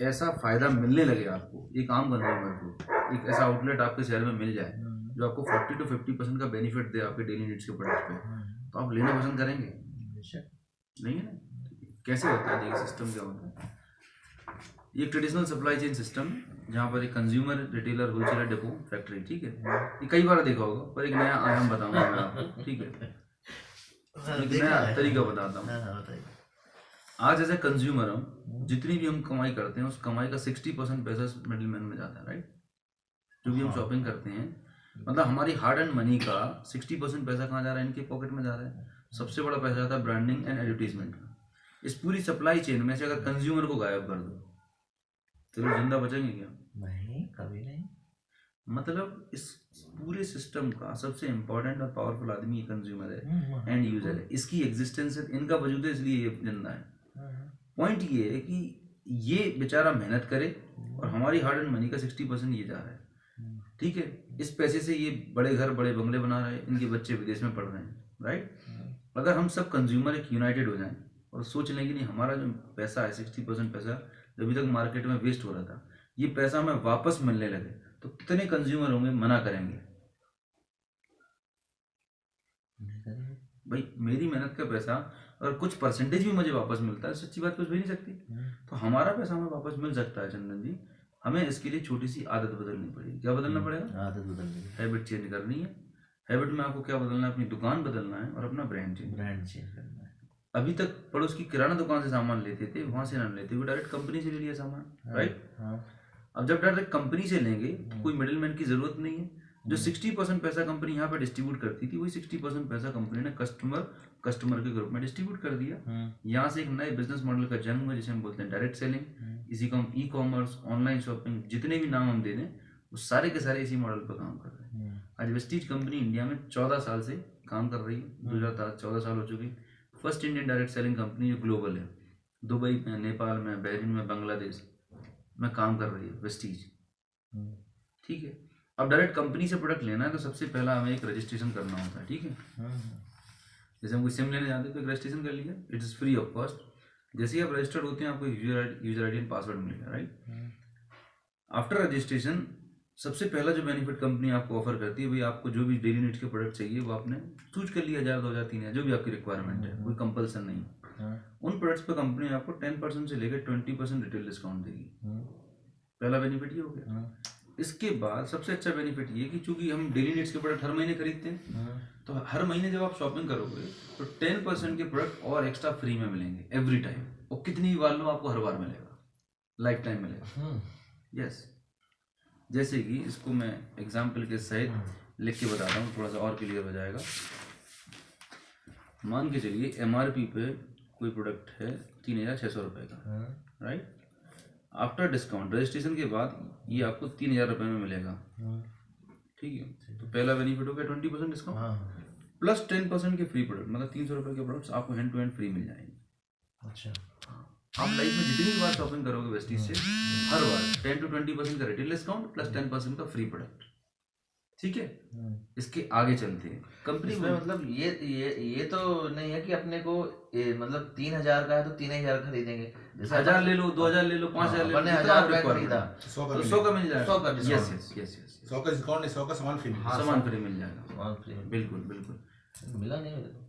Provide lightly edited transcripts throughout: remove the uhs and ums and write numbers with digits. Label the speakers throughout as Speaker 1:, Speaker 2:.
Speaker 1: ऐसा फायदा मिलने लगे आपको, एक आम कंज्यूमर को, एक ऐसा आउटलेट आपके शहर में मिल जाए जो आपको 40 to 50% का बेनिफिट दे आपके डेली नीड्स के प्रोडक्ट पे, तो आप लेना पसंद करेंगे? नहीं है ना? कैसे होता है, देखिए सिस्टम क्या होता है। ये ट्रेडिशनल सप्लाई चेन सिस्टम जहाँ पर एक consumer, retailer, wholesaler, depot, factory, ठीक है, ये कई बार देखा होगा, पर एक नया आयाम बताऊंगा मैं आपको, ठीक है, एक नया तरीका बताता हूँ। आज एज ए कंज्यूमर हम जितनी भी हम कमाई करते हैं उस कमाई का 60% पैसा मिडिल मैन में जाता है, राइट? जो भी हम शॉपिंग करते हैं, मतलब हमारी हार्ड एंड मनी का 60% पैसा कहाँ जा रहा है? इनके पॉकेट में जा रहा है। सबसे बड़ा पैसा जाता है ब्रांडिंग एंड एडवर्टीजमेंट का। इस पूरी सप्लाई चेन में से अगर कंज्यूमर को गायब कर दो तो लोग जिंदा बचेंगे क्या?
Speaker 2: नहीं, कभी नहीं।
Speaker 1: मतलब इस पूरे सिस्टम का सबसे इम्पोर्टेंट और पावरफुल आदमी कंज्यूमर है, एंड यूजर है। इसकी एग्जिस्टेंस है, इनका वजूद है, इसलिए ये जिंदा है। पॉइंट ये है कि ये बेचारा मेहनत करे और हमारी हार्ड एंड मनी का 60% ये जा रहा है, ठीक है। इस पैसे से ये बड़े घर, बड़े बंगले बना रहे हैं, इनके बच्चे विदेश में पढ़ रहे हैं, राइट? अगर हम सब कंज्यूमर एक यूनाइटेड हो जाएं और सोच लें कि नहीं, हमारा जो पैसा है 60% पैसा जो अभी तक मार्केट में वेस्ट हो रहा था, ये पैसा हमें वापस मिलने लगे, तो कितने कंज्यूमर होंगे मना करेंगे? भाई मेरी मेहनत का पैसा अगर कुछ परसेंटेज भी मुझे वापस मिलता है, सच्ची बात कुछ भी नहीं सकती, तो हमारा पैसा हमें वापस मिल सकता है चंदन जी। हमें इसके लिए छोटी सी आदत बदलनी पड़ेगी। क्या बदलना पड़ेगा?
Speaker 2: आदत बदलनी है,
Speaker 1: हैबिट चेंज करनी है। हैबिट में आपको क्या बदलना है? अपनी दुकान बदलना है और अपना ब्रांड चेंज
Speaker 2: करना है।
Speaker 1: अभी तक पड़ोस की किराना दुकान से सामान लेते थे, वहां से ना लेते हुए डायरेक्ट कंपनी से ले लिया सामान, राइट? अब जब डायरेक्ट कंपनी से लेंगे तो कोई मिडिल मैन की जरूरत नहीं है। जो 60% पैसा कंपनी यहाँ पे डिस्ट्रीब्यूट करती थी, वही 60% पैसा कंपनी ने कस्टमर के ग्रुप में डिस्ट्रीब्यूट कर दिया। यहाँ से एक नए बिजनेस मॉडल का जन्म हुआ जिसे हम बोलते हैं डायरेक्ट सेलिंग। इसी को हम ई कॉमर्स, ऑनलाइन शॉपिंग, जितने भी नाम हम दे दें, वो सारे के सारे इसी मॉडल पर काम कर रहे हैं। आज वेस्टीज कंपनी इंडिया में 14 साल से काम कर रही है, 2014 साल हो चुकी। First Indian direct selling company जो ग्लोबल है, दुबई में, नेपाल में, बहरीन में, बांग्लादेश में काम कर रही है वेस्टीज, ठीक है। अब डायरेक्ट कंपनी से प्रोडक्ट लेना है तो सबसे पहला हमें एक रजिस्ट्रेशन करना होता है, ठीक है। जैसे हम कोई सिम लेने जाते हैं तो एक रजिस्ट्रेशन कर लिया, it is free of cost. जैसे ही आप रजिस्टर्ड होते हैं आपको यूजर आईडी एंड पासवर्ड मिलेगा, राइट? आफ्टर रजिस्ट्रेशन सबसे पहला जो बेनिफिट कंपनी आपको ऑफर करती है, भाई आपको जो भी डेली नीड्स के प्रोडक्ट चाहिए वो आपने चूज कर लिया, 1000, 2000, 3000 जो भी आपकी रिक्वायरमेंट है, कोई कंपल्सन नहीं। उन प्रोडक्ट्स पे कंपनी आपको 10% से लेकर 20% रिटेल डिस्काउंट देगी। पहला बेनिफिट ये हो गया। इसके बाद सबसे अच्छा बेनिफिट ये कि चूंकि हम डेली नीड्स के प्रोडक्ट हर महीने खरीदते हैं, तो हर महीने जब आप शॉपिंग करोगे तो 10% के प्रोडक्ट और एक्स्ट्रा फ्री में मिलेंगे एवरी टाइम। और कितनी भी बार लो आपको हर बार मिलेगा, लाइफ टाइम मिलेगा। यस, जैसे कि इसको मैं एग्जाम्पल के सहित लिख के बताता हूँ, थोड़ा सा और क्लियर हो जाएगा। मान के चलिए MRP पे कोई प्रोडक्ट है 3600 रुपये का, राइट? आफ्टर डिस्काउंट रजिस्ट्रेशन के बाद ये आपको 3000 रुपये में मिलेगा, ठीक है। तो पहला बेनिफिट हो गया 20% डिस्काउंट प्लस 10% के फ्री प्रोडक्ट, मतलब 300 रुपये के प्रोडक्ट्स आपको हैंड टू हैंड फ्री मिल जाएंगे।
Speaker 2: अच्छा,
Speaker 1: आप लाइफ में जितनी बार शॉपिंग करोगे वेस्टीज से, हर बार 10 to 20% का रिटेल डिस्काउंट प्लस 10% का फ्री प्रोडक्ट, ठीक है। इसके आगे चलते हैं कंपनी में, मतलब
Speaker 2: ये तो नहीं है कि अपने को मतलब 3000 का है तो 3000 खरीदेंगे,
Speaker 1: जैसे 1000 ले लो, 2000 ले लो, 5000 ले लो,
Speaker 2: 1000 का खरीदा
Speaker 1: तो 100 का मिल जाएगा,
Speaker 2: 100 का
Speaker 1: यस यस यस यस,
Speaker 3: 100 का डिस्काउंट, 100 का सामान फ्री,
Speaker 1: सामान फ्री मिल जाएगा,
Speaker 2: सामान फ्री,
Speaker 1: बिल्कुल बिल्कुल।
Speaker 2: मिला नहीं मेरे को,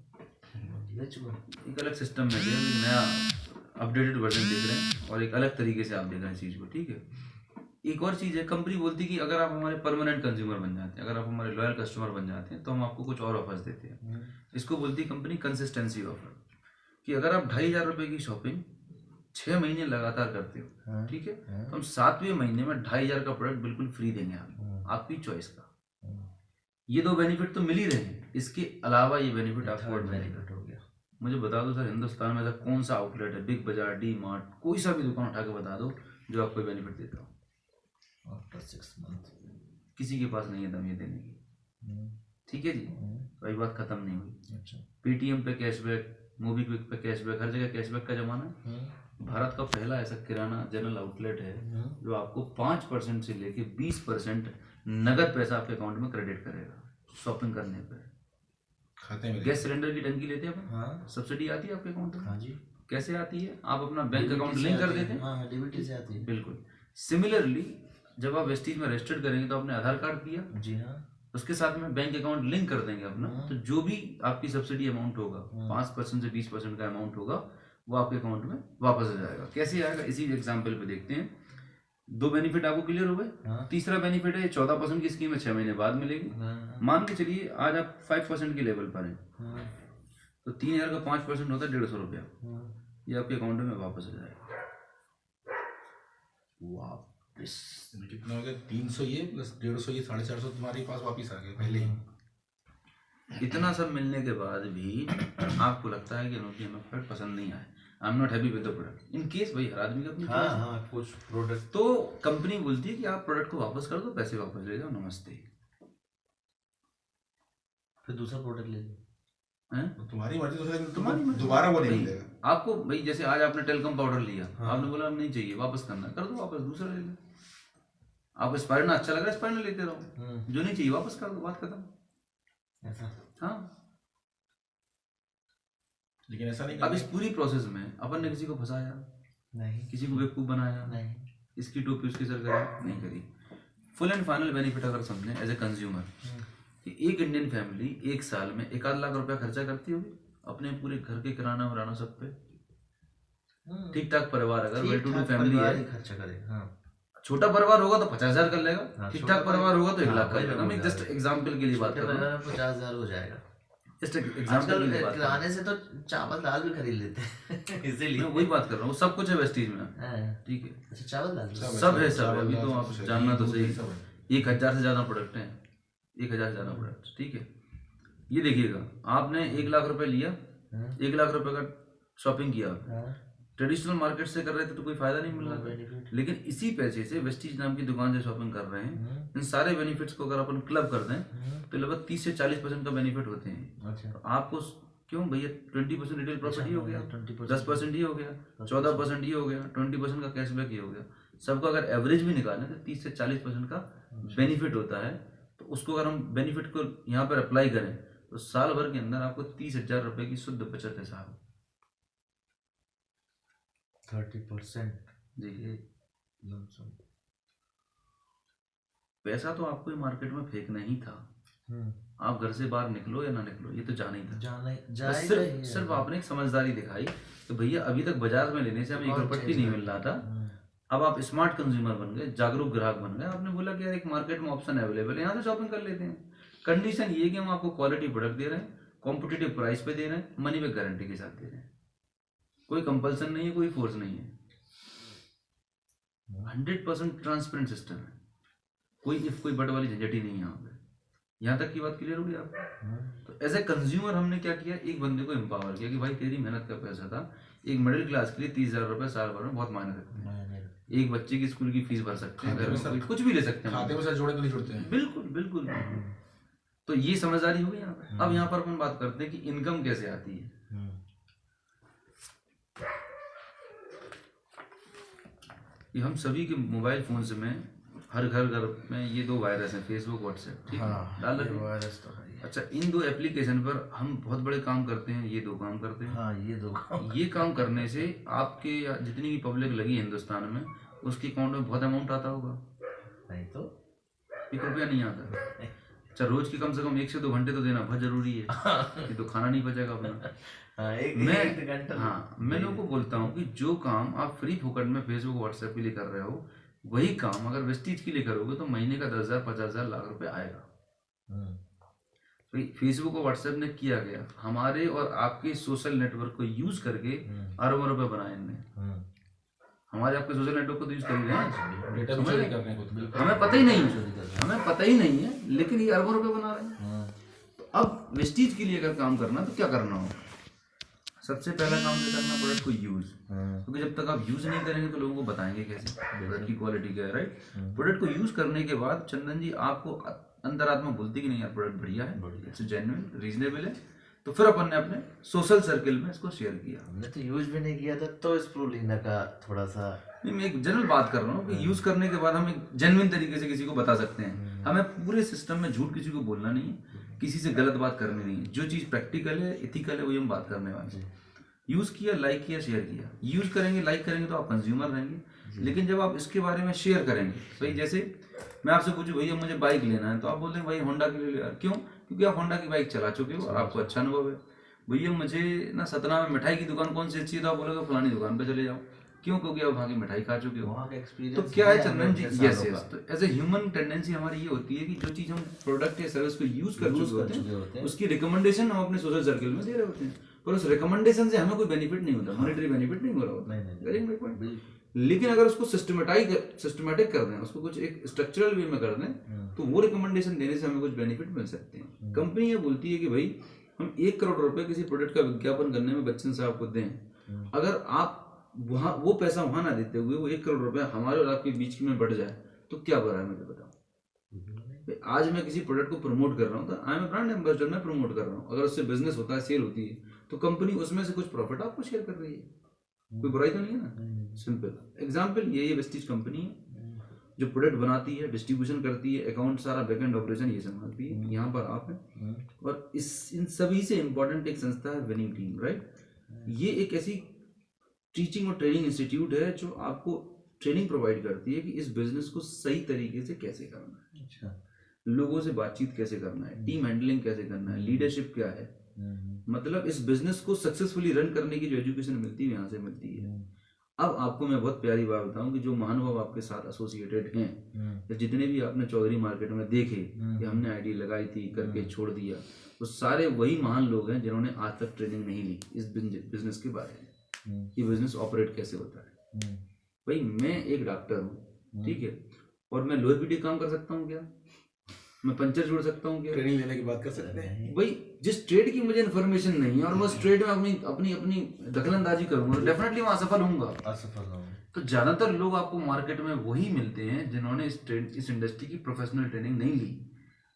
Speaker 2: ले चुका।
Speaker 1: एक अलग सिस्टम में नया अपडेटेड वर्जन देख रहे हैं और एक अलग तरीके से आप देख रहे हैं चीज़ को, ठीक है। एक और चीज़ है, कंपनी बोलती है कि अगर आप हमारे परमानेंट कंज्यूमर बन जाते हैं, अगर आप हमारे लॉयल कस्टमर बन जाते हैं, तो हम आपको कुछ और ऑफर्स देते हैं। इसको बोलती है कंपनी कंसिस्टेंसी ऑफर, कि अगर आप 2500 रुपये की शॉपिंग 6 महीने लगातार करते हो, ठीक है, तो हम 7वें महीने में 2500 का प्रोडक्ट बिल्कुल फ्री देंगे आपको, आपकी चॉइस का। ये दो बेनिफिट तो मिल ही रहे हैं, इसके अलावा ये बेनिफिट आपको और बेनिफिट हो गया। मुझे बता दो सर, हिंदुस्तान में ऐसा कौन सा आउटलेट है, बिग बाजार, डी मार्ट, कोई सा भी दुकान उठा के बता दो जो आपको बेनिफिट देता हो?
Speaker 2: आफ्टर 6 मंथ
Speaker 1: किसी के पास नहीं है दम ये देने की, ठीक है जी। तो ये बात खत्म नहीं हुई।
Speaker 2: अच्छा,
Speaker 1: पेटीएम पे कैशबैक, मोबीक्विक पे कैशबैक, हर जगह कैशबैक का जमाना है। भारत का पहला ऐसा किराना जनरल आउटलेट है जो आपको 5% से लेके 20% नगद पैसा आपके अकाउंट में क्रेडिट करेगा शॉपिंग करने पर।
Speaker 3: खाते में
Speaker 1: गैस सिलेंडर की टंकी लेते हैं अपन,
Speaker 2: हाँ
Speaker 1: सब्सिडी आती है आपके अकाउंट में।
Speaker 2: हाँ जी,
Speaker 1: कैसे आती है? आप अपना बैंक अकाउंट लिंक कर देते हैं।
Speaker 2: हाँ, डीबीटी से आती है।
Speaker 1: बिल्कुल। सिमिलरली जब आप वेस्टीज में रजिस्टर्ड करेंगे तो आपने आधार कार्ड दिया,
Speaker 2: जी हाँ,
Speaker 1: उसके साथ में बैंक अकाउंट लिंक कर देंगे अपना, तो जो भी आपकी सब्सिडी अमाउंट होगा 5% से 20% का अमाउंट होगा वो आपके अकाउंट में वापस आ जाएगा। कैसे आएगा इसी एग्जाम्पल पे देखते हैं। 2 बेनिफिट आपको क्लियर हो गए। तीसरा बेनिफिट है 14% की स्कीम है, 6 महीने बाद मिलेगी। मान के चलिए आज आप 5% के लेवल पर हैं, तो 3000 का 5% होता है 150 रुपया, ये आपके अकाउंट में वापस आ जाएगा। वापस
Speaker 3: कितना हो गया? 300 ये प्लस 150 ये 450 तुम्हारे पास वापिस आ गए पहले ही।
Speaker 1: इतना सब मिलने के बाद भी आपको लगता है कि नो, हमें प्रोडक्ट पसंद नहीं आया, I am not happy with the product. In case भाई हर आदमी का अपनी
Speaker 2: हाँ
Speaker 1: choice है।
Speaker 2: हाँ, कुछ प्रोडक्ट
Speaker 1: तो कंपनी बोलती है कि आप प्रोडक्ट को वापस कर दो, पैसे वापस ले जाओ, नमस्ते।
Speaker 2: फिर दूसरा प्रोडक्ट ले लो।
Speaker 1: हैं?
Speaker 3: तो तुम्हारी मर्जी, दूसरे दिन
Speaker 1: तुम्हारी मर्जी।
Speaker 3: दोबारा वो नहीं
Speaker 1: भाई,
Speaker 3: मिलेगा।
Speaker 1: आपको भाई जैसे आज आपने टेलकम पाउडर लिया, आपने बोला नहीं चाहिए, वापस करना, कर दो वापस, दूसरा ले लो। आपको स्पाइरना अच्छा लग रहा है, स्पाइरना लेते रहो, जो नहीं चाहिए वापस कर दो, बात खत्म।
Speaker 2: ऐसा
Speaker 1: हाँ।
Speaker 3: लेकिन ऐसा नहीं
Speaker 1: अब इस पूरी प्रोसेस में अपन ने किसी को फंसाया
Speaker 2: नहीं,
Speaker 1: किसी को बेवकूफ बनाया
Speaker 2: नहीं,
Speaker 1: इसकी टोपी उसके सर करी नहीं करी। फुल एंड फाइनल बेनिफिट अगर समझें एज ए कंज्यूमर कि एक इंडियन फैमिली एक साल में 1-8 लाख रुपया खर्चा करती होगी अपने पूरे घर के किराना वराना सब पे। ठीक ठाक परिवार अगर वेल टू डू फैमिली है,
Speaker 2: खर्चा करे। हाँ,
Speaker 1: छोटा परिवार होगा तो 50,000 कर लेगा,
Speaker 2: हाँ,
Speaker 1: ठीक
Speaker 2: छोटा
Speaker 1: ठाक परिवार होगा तो 1 लाख कर
Speaker 2: वही
Speaker 1: लेगा।
Speaker 2: मैं
Speaker 1: मैं
Speaker 2: बोल
Speaker 1: जस्ट
Speaker 2: रहा
Speaker 1: एग्जाम्पल के लिए बात कर रहा हूँ,
Speaker 2: 50,000 हो जाएगा।
Speaker 1: जस्ट एग्जाम्पल के लिए बात कर रहा हूँ।
Speaker 2: किराने से तो चावल दाल भी खरीद लेते हैं इसीलिए।
Speaker 1: मैं वही बात कर रहा हूँ, सब कुछ है वेस्टीज में,
Speaker 2: हाँ,
Speaker 1: ठीक है,
Speaker 2: अच्छा, चावल दाल भी?
Speaker 1: सब है सब है। अभी तो आप जानना तो सही,
Speaker 3: सब है।
Speaker 1: 1000 से ज्यादा प्रोडक्ट हैं, 1000 से ज्यादा प्रोडक्ट, ठीक है। ये देखिएगा, आपने 1 लाख रुपए लिया, 1 लाख रुपए का शॉपिंग किया, ट्रेडिशनल मार्केट से कर रहे थे तो कोई फायदा नहीं मिल रहा था, लेकिन इसी पैसे से वेस्टीज नाम की दुकान से शॉपिंग कर रहे हैं। इन सारे बेनिफिट्स को अगर अपन क्लब कर दें तो लगभग 30 से 40% का बेनिफिट होते हैं।
Speaker 2: अच्छा,
Speaker 1: तो आपको क्यों भैया 20% रिटेल प्रॉफिट ही हो गया,
Speaker 2: 20%
Speaker 1: 10% ही हो गया, 14% ही हो गया, 20% का कैशबैक ही हो गया। सबको अगर एवरेज भी निकालें तो 30 से 40% का बेनिफिट होता है। तो उसको अगर हम बेनिफिट को यहाँ पर अप्लाई करें तो साल भर के अंदर आपको 30,000 रुपए की शुद्ध बचत है साहब।
Speaker 2: 30%
Speaker 1: जी,
Speaker 2: लमसम।
Speaker 1: पैसा तो आपको मार्केट में फेंकना ही था, आप घर से बाहर निकलो या ना निकलो ये तो जाना ही था।
Speaker 2: जाना
Speaker 1: बस
Speaker 2: जाएगा
Speaker 1: सिर्फ
Speaker 2: ही
Speaker 1: सिर्फ आपने एक समझदारी दिखाई कि भैया अभी तक बाजार में लेने से हमें एक रुपये नहीं मिल रहा था, अब आप स्मार्ट कंज्यूमर बन गए, जागरूक ग्राहक बन गए। आपने बोला कि यार एक मार्केट में ऑप्शन अवेलेबल है, यहाँ से शॉपिंग कर लेते हैं। कंडीशन ये कि हम आपको क्वालिटी प्रोडक्ट दे रहे हैं, कॉम्पिटिटिव प्राइस पे दे रहे हैं, मनी बैक गारंटी के साथ दे रहे हैं, कोई कंपल्सन नहीं है, कोई फोर्स नहीं है, 100% ट्रांसपेरेंट सिस्टम है, कोई इफ कोई बट वाली झंझट ही नहीं है यहाँ पे। यहाँ तक की बात क्लियर होगी आपको? तो एज ए कंज्यूमर हमने क्या किया, एक बंदे को एम्पावर किया कि भाई तेरी मेहनत का पैसा था, एक मिडिल क्लास के लिए 30,000 रुपए साल भर में बहुत मायने रखते हैं। एक बच्चे की स्कूल की फीस भर सकते हैं, घर में कोई कुछ भी ले सकते हैं,
Speaker 3: खाते में सर जोड़े तो नहीं जुड़ते हैं।
Speaker 1: बिल्कुल बिल्कुल। तो ये समझदारी हो गई यहाँ पे। अब यहाँ पर अपन बात करते हैं कि इनकम कैसे आती है। ये हम सभी के मोबाइल फोन्स में हर घर में ये 2 वायरस हैं, फेसबुक व्हाट्सएप, ठीक है, डाल रखे हैं।
Speaker 2: वायरस तो है।
Speaker 1: अच्छा, इन 2 एप्लीकेशन पर हम बहुत बड़े काम करते हैं, ये 2 काम करते हैं।
Speaker 2: हाँ, ये दो
Speaker 1: ये काम करने से आपके जितनी भी पब्लिक लगी हिंदुस्तान में उसके अकाउंट में बहुत अमाउंट आता होगा,
Speaker 2: नहीं तो
Speaker 1: 1 रुपया नहीं आता। अच्छा, रोज की कम से कम 1 से 2 घंटे तो देना बहुत जरूरी है, ये तो खाना नहीं बचेगा अपना।
Speaker 2: हाँ, एक घंटा।
Speaker 1: हाँ, मैं लोगों को बोलता हूँ कि जो काम आप फ्री फोकट में फेसबुक व्हाट्सएप के लिए कर रहे हो, वही काम अगर वेस्टीज के लिए करोगे तो महीने का 10,000 50,000 लाख रुपए आएगा। तो फेसबुक और व्हाट्सएप ने किया गया, हमारे और आपके सोशल नेटवर्क को यूज करके अरबों रुपए बनाए इनने। हमारे आपके सोशल नेटवर्क को तो यूज कर रहे हैं,
Speaker 3: डेटा भी चोरी कर रहे हैं खुद।
Speaker 1: हमें पता ही नहीं है, हमें पता ही नहीं है, लेकिन ये अरबों रुपए बना रहे हैं। तो अब वेस्टीज के लिए अगर काम करना तो क्या करना होगा? सबसे पहला काम क्या करना, प्रोडक्ट को यूज, क्योंकि जब तक आप यूज नहीं करेंगे तो लोगों को बताएंगे कैसे प्रोडक्ट की क्वालिटी क्या है, राइट। प्रोडक्ट को यूज करने के बाद चंदन जी आपको अंतरात्मा बोलती कि नहीं यार प्रोडक्ट बढ़िया है, इट्स जेन्युइन, रीजनेबल है, तो फिर अपन ने अपने सोशल सर्किल में इसको शेयर किया।
Speaker 2: हमने तो यूज भी नहीं किया था, तो स्प्रुलिना का थोड़ा सा
Speaker 1: नहीं, मैं एक जनरल बात कर रहा हूँ कि यूज करने के बाद हम एक जेन्युइन तरीके से किसी को बता सकते हैं। हमें पूरे सिस्टम में झूठ किसी को बोलना नहीं है, किसी से गलत बात करनी नहीं है, जो चीज़ प्रैक्टिकल है, इथिकल है, वही हम बात करने वाले हैं। यूज किया, लाइक किया, शेयर किया। यूज करेंगे, लाइक करेंगे तो आप कंज्यूमर रहेंगे, लेकिन जब आप इसके बारे में शेयर करेंगे, भाई जैसे मैं आपसे पूछूं भैया मुझे बाइक लेना है, तो आप बोलते हैं भाई होंडा की ले लो यार। क्यों? क्योंकि आप होंडा की बाइक चला चुके हो और आपको अच्छा अनुभव है। भैया मुझे ना सतना में मिठाई की दुकान कौन सी अच्छी है, तो आप बोलोगे फलानी दुकान पे चले जाओ। क्यों? क्योंकि आप वहाँ की मिठाई खा चुके हो।
Speaker 2: वहाँ का
Speaker 1: तो
Speaker 2: एक्सपीरियंस
Speaker 1: क्या है चंदन जी, यस यस, तो एज ए ह्यूमन टेंडेंसी हमारी ये होती है कि जो चीज हम प्रोडक्ट या सर्विस को यूज कर चुके होते हैं उसकी रिकमेंडेशन हम अपने सोशल सर्कल में दे रहे होते हैं, पर उस रिकमेंडेशन से हमें कोई बेनिफिट नहीं होता, मॉनेटरी बेनिफिट नहीं हो रहा होता। लेकिन अगर उसको सिस्टमेटिक कर दें, उसको कुछ एक स्ट्रक्चरल वे में कर दें, तो वो रिकमेंडेशन देने से हमें कुछ बेनिफिट मिल सकते हैं। कंपनी ये बोलती है कि भाई हम 1 करोड़ रुपए किसी प्रोडक्ट का विज्ञापन करने में बच्चन साहब को दें, अगर आप वहाँ वो पैसा वहां ना देते हुए वो 1 करोड़ रुपए हमारे और आपके बीच में बढ़ जाए तो क्या बुरा है, मुझे बताओ। आज मैं किसी प्रोडक्ट को प्रमोट कर रहा हूँ, तो I am a brand ambassador, मैं प्रमोट कर रहा हूँ। अगर उससे बिजनेस होता है, सेल होती है, तो कंपनी उसमें से कुछ प्रॉफिट आपको शेयर कर रही है, कोई बुराई तो नहीं है ना। सिंपल एग्जाम्पल ये वेस्टीज कंपनी है जो प्रोडक्ट बनाती है, डिस्ट्रीब्यूशन करती है, अकाउंट सारा बैकएंड ऑपरेशन ये संभालती है। यहाँ पर आप हैं और इन सभी से इम्पोर्टेंट एक संस्था है विनिंग टीम, राइट। ये एक ऐसी टीचिंग और ट्रेनिंग इंस्टीट्यूट है जो आपको ट्रेनिंग प्रोवाइड करती है कि इस बिजनेस को सही तरीके से कैसे करना है, अच्छा, लोगों से बातचीत कैसे करना है, टीम हैंडलिंग कैसे करना है, लीडरशिप क्या है, मतलब इस बिजनेस को सक्सेसफुली रन करने की जो एजुकेशन मिलती है यहाँ से मिलती है। अब आपको मैं बहुत प्यारी बात बताऊं कि जो महानुभाव आपके साथ एसोसिएटेड हैं, या जितने भी आपने चौधरी मार्केट में देखे कि हमने आईडी लगाई थी करके छोड़ दिया, वो सारे वही महान लोग हैं जिन्होंने आज तक ट्रेनिंग नहीं ली इस बिजनेस के बारे में, ये बिजनेस ऑपरेट कैसे होता है। भाई मैं एक डॉक्टर हूँ, ठीक है, और मैं लोहे पीटी काम कर सकता हूँ क्या? मैं पंचर जोड़ सकता हूँ क्या?
Speaker 3: ट्रेनिंग लेने की बात कर सकते हैं।
Speaker 1: भाई जिस ट्रेड की मुझे इन्फॉर्मेशन नहीं है और मैं उस ट्रेड में अपनी अपनी अपनी दखलंदाजी करूंगा, डेफिनेटली वहां असफल होऊंगा, असफल होऊंगा। तो ज्यादातर लोग आपको मार्केट में वही मिलते हैं जिन्होंने इस इंडस्ट्री की प्रोफेशनल ट्रेनिंग नहीं ली।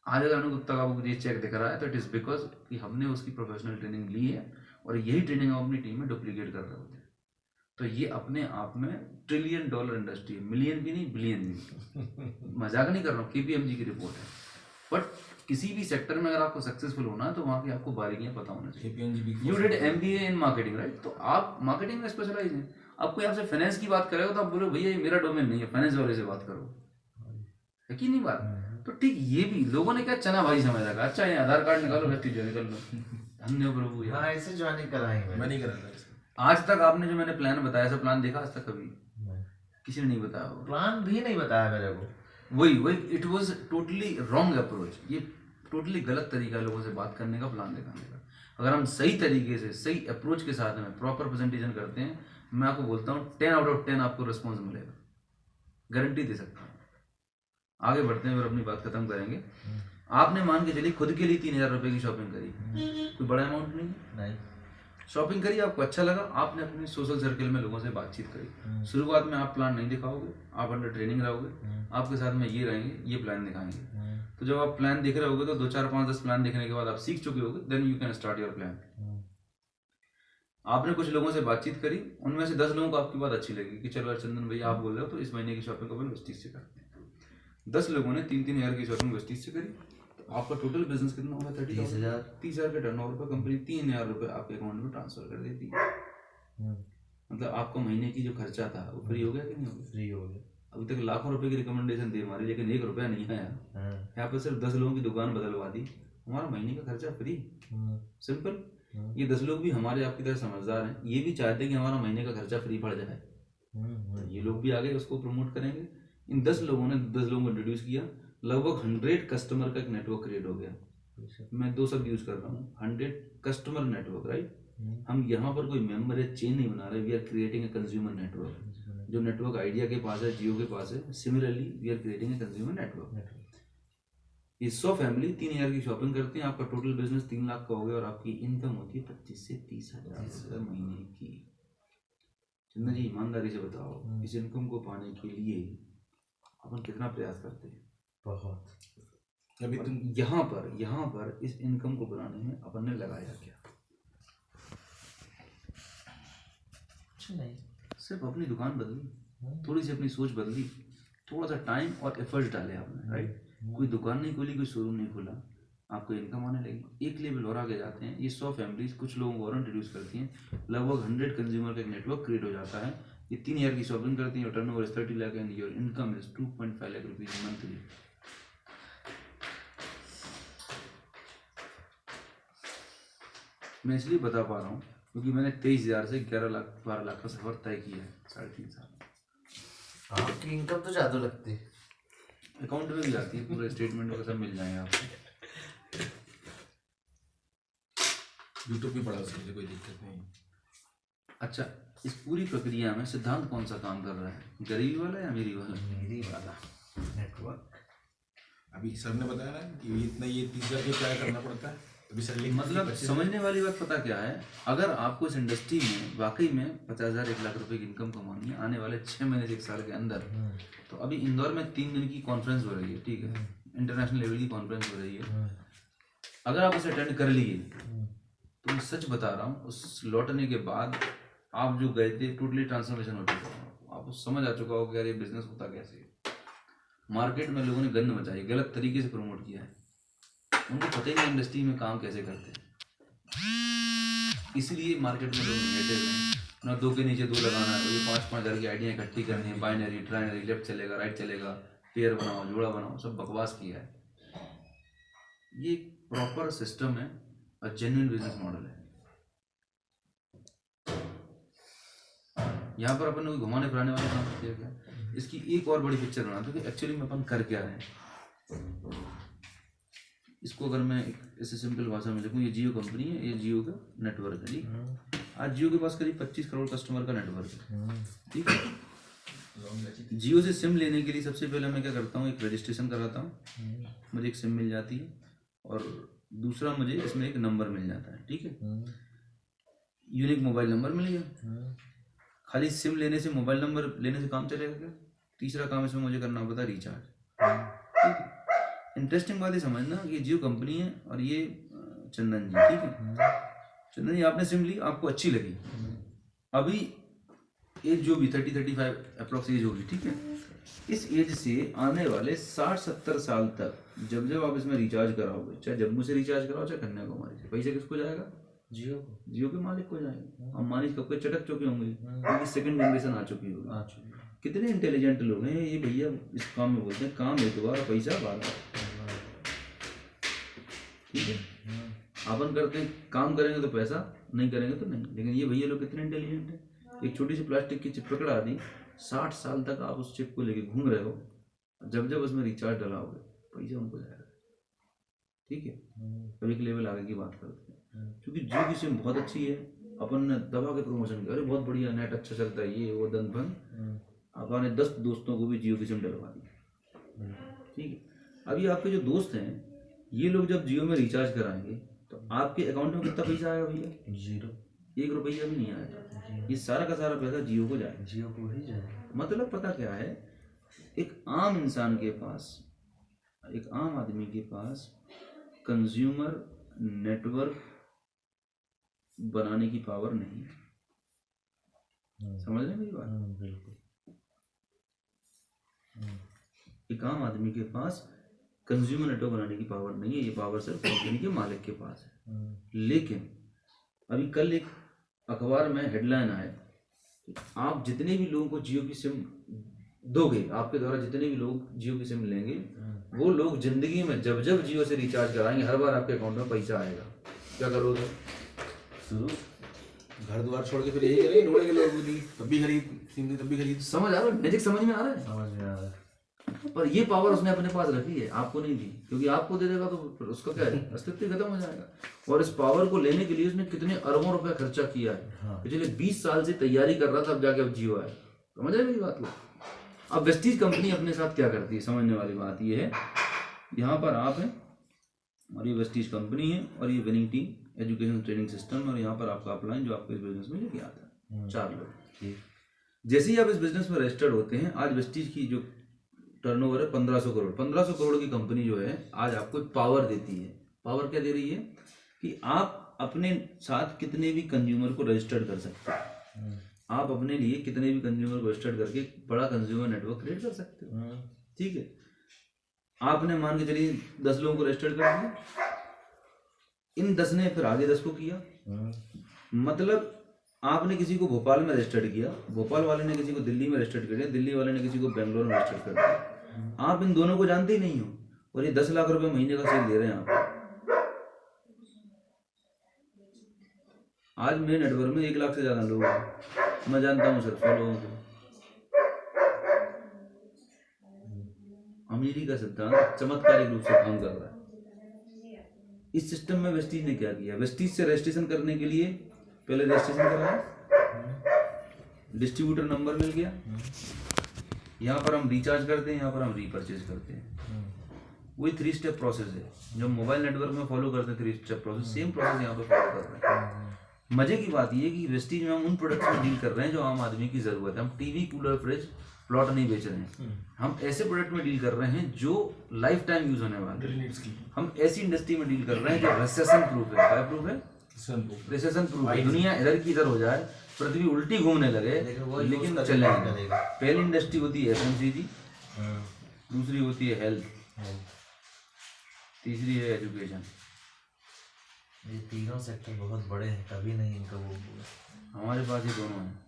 Speaker 1: आज अगर अनुगुप्ता का मुझे चेक दिख रहा है तो इट इज बिकॉज कि हमने उसकी प्रोफेशनल ट्रेनिंग ली है और यही ट्रेनिंग हम अपनी टीम में डुप्लीकेट कर रहे होते हैं। तो ये अपने आप में $1 ट्रिलियन इंडस्ट्री है, मिलियन भी नहीं, बिलियन भी। मजाक नहीं कर रहा हूँ, KPMG की रिपोर्ट है। बट किसी भी सेक्टर में अगर आपको सक्सेसफुल होना है तो वहाँ की आपको बारीकियां पता होना चाहिए। You did MBA in marketing, right, तो आप मार्केटिंग में स्पेशलाइज हैं। आपको आपसे फाइनेंस की बात करेगा तो आप बोलो भैया ये मेरा डोमेन नहीं है, फाइनेंस वाले से बात करो, है कि नहीं बात। तो ठीक ये भी लोगों ने क्या चना भाई समझ रखा, अच्छा ये आधार कार्ड निकालो, वेस्टी जो निकल लो, धन्य प्रभु यार।
Speaker 2: हाँ ऐसे ज्वाइनिंग कराएंगे, मैं नहीं करा।
Speaker 1: आज तक आपने जो मैंने प्लान बताया, ऐसा प्लान देखा आज तक कभी? किसी ने नहीं बताया,
Speaker 2: प्लान भी नहीं बताया मेरे को।
Speaker 1: वही it was totally wrong approach. ये टोटली गलत तरीका है लोगों से बात करने का, प्लान दिखाने का। अगर हम सही तरीके से सही अप्रोच के साथ में प्रॉपर प्रेजेंटेशन करते हैं, मैं आपको बोलता हूँ 10 आउट ऑफ 10 आपको रिस्पॉन्स मिलेगा, गारंटी दे सकता हूँ। आगे बढ़ते हैं और अपनी बात खत्म करेंगे। आपने मान के चलिए खुद के लिए 3000 रुपए की शॉपिंग करी, कोई बड़ा अमाउंट नहीं, शॉपिंग करी, आपको अच्छा लगा, आपने अपने सोशल सर्कल में लोगों से बातचीत करी। शुरुआत में आप प्लान नहीं दिखाओगे, आप अंडर ट्रेनिंग रहोगे, आपके साथ में ये रहेंगे, ये प्लान दिखाएंगे। तो जब आप प्लान दिख रहे होगे तो 2 4 5 10 प्लान देखने के बाद आप सीख चुके होगे, then you can start your plan. आपने कुछ लोगों से बातचीत करी, उनमें से 10 लोगों को आपकी बात अच्छी लगी कि चलो चंदन भैया आप बोल रहे हो तो इस महीने की शॉपिंग अपन वेस्टीज से करते हैं। 10 लोगों ने 3-3 हज़ार की शॉपिंग वेस्टीज से करी, आपका टोटल बिजनेस कितना होगा? 30,000 का टर्नओवर पर कंपनी 3,000 रुपए आपके अकाउंट में ट्रांसफर कर देती है। मतलब आपका महीने की जो खर्चा था वो फ्री हो गया कि नहीं हो गया? फ्री हो गया। अभी तक लाखों रुपए की रिकमेंडेशन दी हमारी, लेकिन 1 रुपया नहीं आया। यहाँ पे सिर्फ 10 लोगों की दुकान बदलवा दी, हमारा महीने का खर्चा फ्री। सिंपल। ये 10 लोग भी हमारे आपकी तरह समझदार हैं, ये भी चाहते हैं कि हमारा महीने का खर्चा फ्री पड़ जाए, तो ये लोग भी आगे उसको प्रमोट करेंगे। इन 10 लोगों ने 10 लोगों को इंट्रोड्यूस किया, लगभग 100 कस्टमर का एक नेटवर्क क्रिएट हो गया। मैं 2 शब्द यूज कर रहा हूँ, 100 कस्टमर नेटवर्क, राइट। हम यहाँ पर कोई मेंबर या चेन नहीं बना रहे, we are creating a consumer network. जो नेटवर्क आइडिया के पास है, जियो के पास है, similarly we are creating a consumer network. ये 100 फैमिली 3,000 की शॉपिंग करती हैं, आपका टोटल बिजनेस 3 लाख का हो गया और आपकी इनकम होती है 25 से 30,000 महीने की। चंदन जी ईमानदारी से बताओ, इस इनकम को पाने के लिए अपन कितना प्रयास करते हैं? बहुत। अभी तुम यहाँ पर इस इनकम को बनाने में अपन ने लगाया क्या? कुछ नहीं, सिर्फ अपनी दुकान बदली, थोड़ी सी अपनी सोच बदली, थोड़ा सा टाइम और एफर्ट डाले आपने, राइट। कोई दुकान नहीं खोली, कोई शोरूम नहीं खोला, आपको इनकम आने लगेगी। एक लेवल और आगे जाते हैं, ये 100 फैमिलीज कुछ लोगों को और इंट्रोड्यूस करती हैं, लगभग 100 कंज्यूमर का एक नेटवर्क क्रिएट हो जाता है। ये 3000 की शॉपिंग करती हैं, turnover is 30 lakh and your income is 2.5 lakh rupees monthly. मैं इसलिए बता पा रहा हूँ क्योंकि मैंने 23,000 से 11 लाख 12 लाख का सफर तय किया है 3.5 साल।
Speaker 2: आपकी इनकम तो ज्यादा लगती है।
Speaker 1: अकाउंट में भी आती है, पूरे स्टेटमेंट वगैरह सब मिल जाएंगे आपको।
Speaker 3: यूट्यूब भी पढ़ा उसके, कोई दिक्कत नहीं।
Speaker 1: अच्छा, इस पूरी प्रक्रिया में सिद्धांत कौन सा काम कर रहा है, गरीबी वाला या मेरी वाला?
Speaker 2: मेरी वाला नेटवर्क।
Speaker 3: अभी सर ने बताया ना कि इतना ये 30,000 के क्या करना पड़ता है, अभी सर
Speaker 1: मतलब समझने वाली बात पता क्या है, अगर आपको इस इंडस्ट्री में वाकई में 50,000 1 लाख रुपए की इनकम कमानी है आने वाले 6 महीने से 1 साल के अंदर, तो अभी इंदौर में 3 दिन की कॉन्फ्रेंस हो रही है, ठीक है, इंटरनेशनल लेवल की कॉन्फ्रेंस हो रही है। अगर आप उसे अटेंड कर लिए तो मैं सच बता रहा हूँ, उस लौटने के बाद आप जो गए थे टोटली ट्रांसफॉर्मेशन हो चुका हो, आपको समझ आ चुका हो कि यार ये बिजनेस होता कैसे है। मार्केट में लोगों ने गंद मचाई, गलत तरीके से प्रमोट किया है, उनको पता ही नहीं इंडस्ट्री में काम कैसे करते हैं, इसलिए मार्केट में लोग नेगेटिव हैं। ना 2 के नीचे 2 लगाना है, तो ये 5-5 हज़ार की आइडिया इकट्ठी करनी है, बाइनरी ट्राइनरी, लेफ्ट चलेगा राइट चलेगा, पेयर बनाओ जोड़ा बनाओ, सब बकवास किया है। ये प्रॉपर सिस्टम है और जेन्युइन बिजनेस मॉडल है। यहाँ पर अपन ने कोई घुमाने फिराने वाला काम किया क्या? इसकी एक और बड़ी पिक्चर बनाते हैं कि एक्चुअली में अपन कर क्या रहे हैं। इसको अगर मैं ऐसे सिंपल भाषा में लिखूं, ये जियो कंपनी है, ये जियो का नेटवर्क है, ठीक। आज जियो के पास करीब 25 करोड़ कस्टमर का नेटवर्क है, ठीक है। जियो से सिम लेने के लिए सबसे पहले मैं क्या करता हूँ, एक रजिस्ट्रेशन कराता हूँ, मुझे एक सिम मिल जाती है, और दूसरा मुझे इसमें एक नंबर मिल जाता है, ठीक है, यूनिक मोबाइल नंबर मिल गया। खाली सिम लेने से, मोबाइल नंबर लेने से काम चलेगा क्या? तीसरा काम इसमें मुझे करना पड़ता है रिचार्ज, ठीक है। इंटरेस्टिंग बात ये समझना कि जियो कंपनी है और ये चंदन जी, ठीक है। चंदन जी, आपने सिम ली, आपको अच्छी लगी, अभी एज जो भी 30-35 अप्रोक्स एज होगी, ठीक है। इस एज से आने वाले 60-70 साल तक जब जब आप इसमें रिचार्ज कराओगे, चाहे जम्मू से रिचार्ज कराओ चाहे कन्याकुमारी से, पैसा किसको जाएगा? जियो के मालिक को जाएगा। अंबानी कब के चटक चुके होंगे क्योंकि सेकंड जनरेशन आ चुकी होगी। कितने इंटेलिजेंट लोग हैं ये भैया, इस काम में बोलते हैं काम एक बार पैसा बार, ठीक है। अपन करते हैं काम करेंगे तो पैसा, नहीं करेंगे तो नहीं, लेकिन ये भैया लोग कितने इंटेलिजेंट हैं। एक छोटी सी प्लास्टिक की चिप पकड़ा दी, 60 साल तक आप उस चिप को लेके घूम रहे हो, जब जब उसमें रिचार्ज डलाओगे पैसा उनको जाएगा, ठीक है। अब एक लेवल आगे की बात करते हैं, क्योंकि जियो की सिम बहुत अच्छी है, अपन ने दबा के प्रमोशन किया, अरे बहुत बढ़िया नेट अच्छा चलता है, ये वो दन भन, अपन ने 10 दोस्तों को भी जियो की सिम डलवा दी, ठीक है। अभी आपके जो दोस्त हैं ये लोग जब जियो में रिचार्ज कराएंगे तो आपके अकाउंट में कितना पैसा आएगा भैया?
Speaker 2: 0,
Speaker 1: 1 रुपया भी नहीं आएगा। ये सारा का सारा पैसा जियो को जाएगा,
Speaker 2: जियो को ही जाएगा।
Speaker 1: मतलब पता क्या है, एक आम इंसान के पास, एक आम आदमी के पास कंज्यूमर नेटवर्क बनाने की पावर नहीं है। समझ रहे मेरी बात?
Speaker 2: बिल्कुल।
Speaker 1: एक आम आदमी के पास कंज्यूमर नेटवर्क बनाने की पावर नहीं है, ये पावर सिर्फ कंपनी के मालिक के पास है। लेकिन अभी कल एक अखबार में हेडलाइन आया कि आप जितने भी लोगों को जियो की सिम दोगे, आपके द्वारा जितने भी लोग जियो की सिम लेंगे, वो लोग जिंदगी में जब जब जियो से रिचार्ज कराएंगे हर बार आपके अकाउंट में पैसा आएगा। क्या करोगे?
Speaker 3: घर द्वार छोड़ के फिर यही करेंगे, ढूंढेंगे लोग भी, तब भी खरीद सिम, तब भी खरीद।
Speaker 1: समझ आ रहा है? मैजिक समझ में आ रहा है?
Speaker 2: समझ में आ रहा है।
Speaker 1: पर ये पावर उसने अपने पास रखी है, आपको नहीं दी, क्योंकि आपको दे देगा तो फिर उसका क्या है, अस्तित्व खत्म हो जाएगा। और इस पावर को लेने के लिए उसने कितने अरबों रुपए खर्चा किया है, पिछले 20 साल से तैयारी कर रहा था, अब जाके अब जियो है। समझ रहे मेरी बात को? अब वेस्टीज कंपनी अपने साथ क्या करती है, समझने वाली बात ये है, यहाँ पर आप हैं और ये वेस्टीज कंपनी है और ये winning team education training system, और यहाँ पर आपका अपलाइन जो आपको इस बिजनेस में लेके आता है, 4 लोग। जैसे ही आप इस बिजनेस में रजिस्टर्ड होते हैं, आज वेस्टीज की जो टर्नओवर है 1500 करोड़, 1500 करोड़ की कंपनी जो है आज आपको पावर देती है। पावर क्या दे रही है कि आप अपने साथ कितने भी कंज्यूमर को रजिस्टर्ड कर सकते हो, आप अपने लिए कितने भी कंज्यूमर को रजिस्टर्ड करके बड़ा कंज्यूमर नेटवर्क क्रिएट कर सकते हो, ठीक है। आपने मान के चलिए 10 लोगों को रजिस्टर्ड कर दिया, इन 10 ने फिर आगे 10 को किया। मतलब आपने किसी को भोपाल में रजिस्टर्ड किया, भोपाल वाले ने किसी को दिल्ली में रजिस्टर्ड कर दिया, दिल्ली वाले ने किसी को बेंगलोर में रजिस्टर्ड कर दिया। आप इन दोनों को जानते ही नहीं हो और ये 10 लाख रुपए महीने का सेल दे रहे हैं आप। आज मेरे नेटवर्क में 1 लाख से ज्यादा लोग हैं, मैं जानता हूँ सिर्फ 100 लोगों को। अमीरी का सिद्धांत चमत्कारिक रूप से काम कर रहा है। इस सिस्टम में वेस्टीज ने क्या किया, वेस्टीज से रजिस्ट्रेशन करने के लिए पहले रजिस्ट्रेशन कराया, डिस्ट्रीब्यूटर नंबर मिल गया, यहाँ पर हम रिचार्ज करते हैं, यहाँ पर हम रीपरचेज करते हैं। वही 3 स्टेप प्रोसेस है जो मोबाइल नेटवर्क में फॉलो करते हैं। 3 स्टेप प्रोसेस, सेम प्रोसेस यहाँ पर फॉलो कर रहे हैं। मजे की बात यह है कि वेस्टीज में हम उन प्रोडक्ट्स में डील कर रहे हैं जो आम आदमी की जरूरत है। हम टीवी, कूलर, फ्रिज, प्लॉट नहीं बेच रहे हैं। हम ऐसे प्रोडक्ट में डील कर रहे हैं जो लाइफ टाइम यूज होने वाले हैं। हम ऐसी इंडस्ट्री में डील कर रहे हैं जो रिसेशन प्रूफ है। क्या प्रूफ है? रिसेशन प्रूफ है। दुनिया इधर की इधर हो जाए, पृथ्वी उल्टी घूमने लगे, लेकिन चलेगा। पहली इंडस्ट्री होती है एफएमसीजी, दूसरी होती है हेल्थ, तीसरी है एजुकेशन।
Speaker 2: ये तीनों सेक्टर बहुत बड़े हैं, कभी नहीं इनका वो हुआ।
Speaker 1: हमारे पास ये दोनों हैं।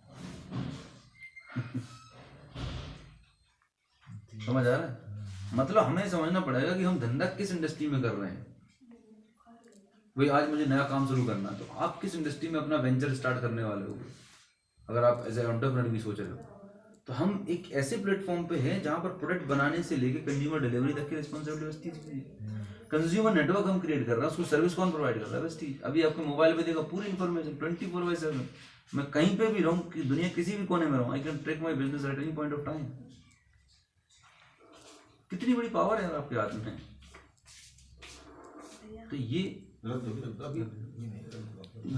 Speaker 1: समझ आ रहा है? मतलब हमें समझना पड़ेगा कि हम धंधा किस इंडस्ट्री में कर रहे हैं। भाई आज मुझे नया काम शुरू करना है, तो आप किस इंडस्ट्री में अपना वेंचर स्टार्ट करने वाले हो? अगर आप एज ए एंटरप्रेन्योर भी सोच रहे हो, तो हम एक ऐसे प्लेटफॉर्म पे हैं जहां पर प्रोडक्ट बनाने से लेके कंज्यूमर डिलीवरी तक की रिस्पॉन्सिबिलिटी वेस्टीज की है। कंज्यूमर नेटवर्क हम क्रिएट कर रहे हैं, उसको सर्विस कौन प्रोवाइड कर रहा है? वेस्टीज। अभी आपके मोबाइल पे देखा पूरी इन्फॉर्मेशन 24/7। मैं कहीं पे भी रहूं कि दुनिया किसी भी कोने में रहूं, I can track my business at any point of time. कितनी बड़ी पावर है यार आपके हाथ में। तो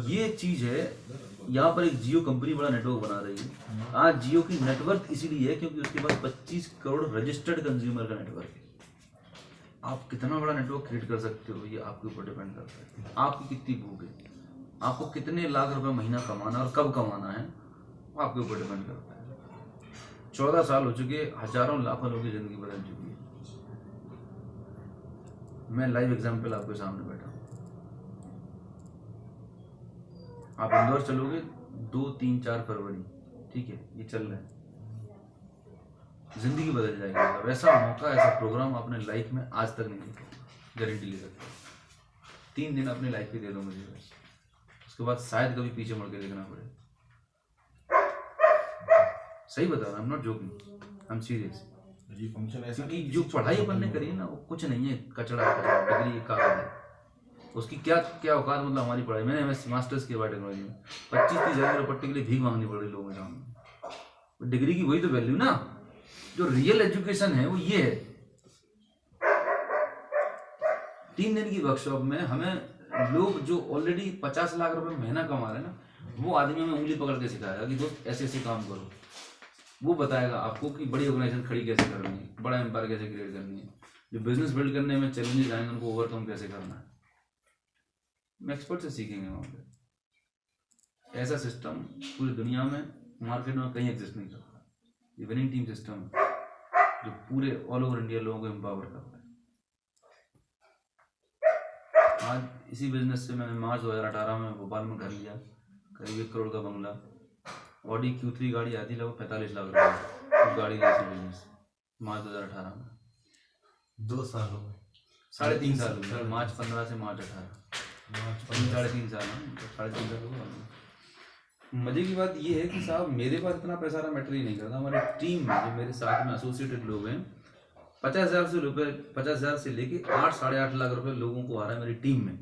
Speaker 1: ये चीज है। यहाँ पर एक जियो कंपनी बड़ा नेटवर्क बना रही है। आज जियो की नेटवर्क इसीलिए है क्योंकि उसके पास 25 करोड़ रजिस्टर्ड कंज्यूमर का नेटवर्क है। आप कितना बड़ा नेटवर्क क्रिएट कर सकते हो ये आपके ऊपर डिपेंड करता है। आपकी कितनी भूख है, आपको कितने लाख रुपए महीना कमाना और कब कमाना है, आपके ऊपर डिपेंड करता है। 14 साल हो चुके, हजारों लाखों लोगों की जिंदगी बदल चुकी है। मैं लाइव एग्जाम्पल आपके सामने बैठा हूँ। आप इंदौर चलोगे 2, 3, 4 फरवरी, ठीक है, ये चल रहा है, जिंदगी बदल जाएगी। वैसा मौका, ऐसा प्रोग्राम आपने लाइफ में आज तक नहीं देखा, गारंटी ले सकते। 3 दिन अपनी लाइफ के दे दो मुझे बस, उसके बाद शायद कभी पीछे मुड़ के देखना पड़े। सही बता रहा हूँ, I am not joking, I am serious. क्योंकि जो पढ़ाई अपन ने करी है ना, वो कुछ नहीं है, कचड़ा डिग्री कागज है। उसकी क्या क्या औकात, मतलब हमारी पढ़ाई। मैंने एमएस मास्टर्स किया बायोटेक्नोलॉजी में, 25-30 हज़ार रुपये पट्टी के लिए भीख मांगनी पड़ रही लोगों के सामने। डिग्री की वही तो वैल्यू ना। जो रियल एजुकेशन है वो ये है। 3 दिन की वर्कशॉप में हमें लोग जो ऑलरेडी 50 लाख रुपए महीना कमा रहे हैं ना, वो आदमी हमें उंगली पकड़ के सिखाएगा कि दोस्त ऐसे ऐसे काम करो। वो बताएगा आपको कि बड़ी ऑर्गेनाइजेशन खड़ी कैसे करनी है, बड़ा एम्पायर कैसे क्रिएट करनी है, जो बिजनेस बिल्ड करने में चैलेंजेस आएंगे उनको ओवरकम कैसे करना है। मैं एक्सपर्ट से सीखेंगे वहाँ पे। ऐसा सिस्टम पूरी दुनिया में मार्केट में कहीं एग्जिस्ट नहीं करता। ये विनिंग टीम सिस्टम है जो पूरे ऑल ओवर इंडिया लोगों को एम्पावर करता है। आज इसी बिजनेस से मैंने मार्च 2018 में भोपाल में घर लिया, करीब 1 करोड़ का बंगला, ऑडी Q3 गाड़ी आती लगभग 45 लाख रुपये, तो गाड़ी ली थी बिजनेस मार्च 2018 में।
Speaker 2: 2 साल हो गए,
Speaker 1: 3.5 साल हो गए, मार्च 15 से मार्च 18, 3.5 साल, 3.5 साल हो गए। मजे की बात ये है कि साहब मेरे पास इतना पैसा मैटर ही नहीं करता। हमारी टीम में जो मेरे साथ में एसोसिएटेड लोग हैं, 50,000 से लेके 8-8.5 लाख रुपए लोगों को आ रहा है मेरी टीम में।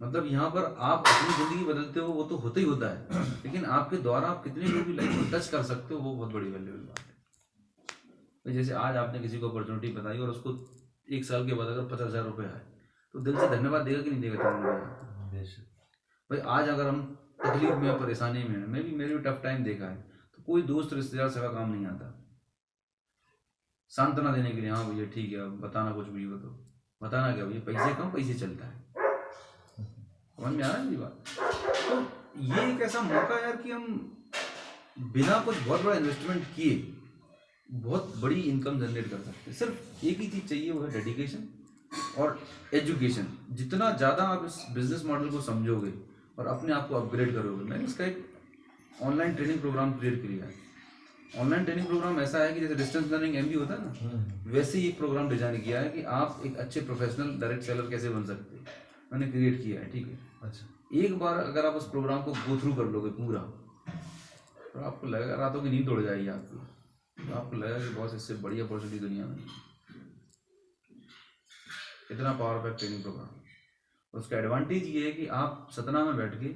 Speaker 1: मतलब यहाँ पर आप अपनी जिंदगी बदलते हो वो तो होता ही होता है, लेकिन आपके द्वारा आप कितने लोगों की लाइफ को टच कर सकते हो वो बहुत बड़ी वैल्यूएबल बात है। जैसे आज आपने किसी को अपॉर्चुनिटी बताई और उसको 1 साल के बाद अगर 50,000 रुपये आए तो दिल से धन्यवाद देगा कि नहीं देगा? भाई आज अगर हम तकलीफ में, परेशानी में, मैं भी मेरे भी टफ टाइम देखा है, तो कोई दोस्त रिश्तेदार से काम नहीं आता सांत्वना देने के लिए। हाँ भैया ठीक है, बताना कुछ भी हो तो बताना क्या भैया, पैसे कम पैसे चलता है। समझ में आ रहा है मेरी बात? तो ये एक ऐसा मौका है यार कि हम बिना कुछ बहुत बड़ा इन्वेस्टमेंट किए बहुत बड़ी इनकम जनरेट कर सकते हैं। सिर्फ एक ही चीज चाहिए, वो है डेडिकेशन और एजुकेशन, जितना ज़्यादा आप इस बिजनेस मॉडल को समझोगे और अपने आप को अपग्रेड करोगे, मैंने इसका एक ऑनलाइन ट्रेनिंग प्रोग्राम क्रिएट किया है। ऑनलाइन ट्रेनिंग प्रोग्राम ऐसा है कि जैसे डिस्टेंस लर्निंग MBA होता है ना, वैसे ही एक प्रोग्राम डिजाइन किया है कि आप एक अच्छे प्रोफेशनल डायरेक्ट सेलर कैसे बन सकते हैं, मैंने क्रिएट किया है। ठीक है,
Speaker 2: अच्छा,
Speaker 1: एक बार अगर आप उस प्रोग्राम को गो थ्रू कर लोगे पूरा, तो आपको लगेगा, रातों की नींद उड़ जाएगी आपकी, तो आपको लगेगा कि बहुत इससे बड़ी अपॉर्चुनिटी दुनिया में, इतना पावर पैक ट्रेनिंग प्रोग्राम। उसका एडवांटेज ये है कि आप सतना में बैठ के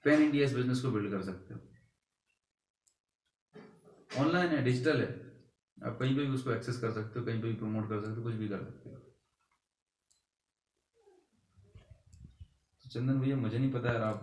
Speaker 1: पैन इंडिया इस बिजनेस को बिल्ड कर सकते हो। ऑनलाइन है, डिजिटल है, आप कहीं पे भी उसको एक्सेस कर सकते हो, कहीं पे भी प्रमोट कर सकते हो, कुछ भी कर सकते हो। तो चंदन भैया, मुझे नहीं पता यार, आप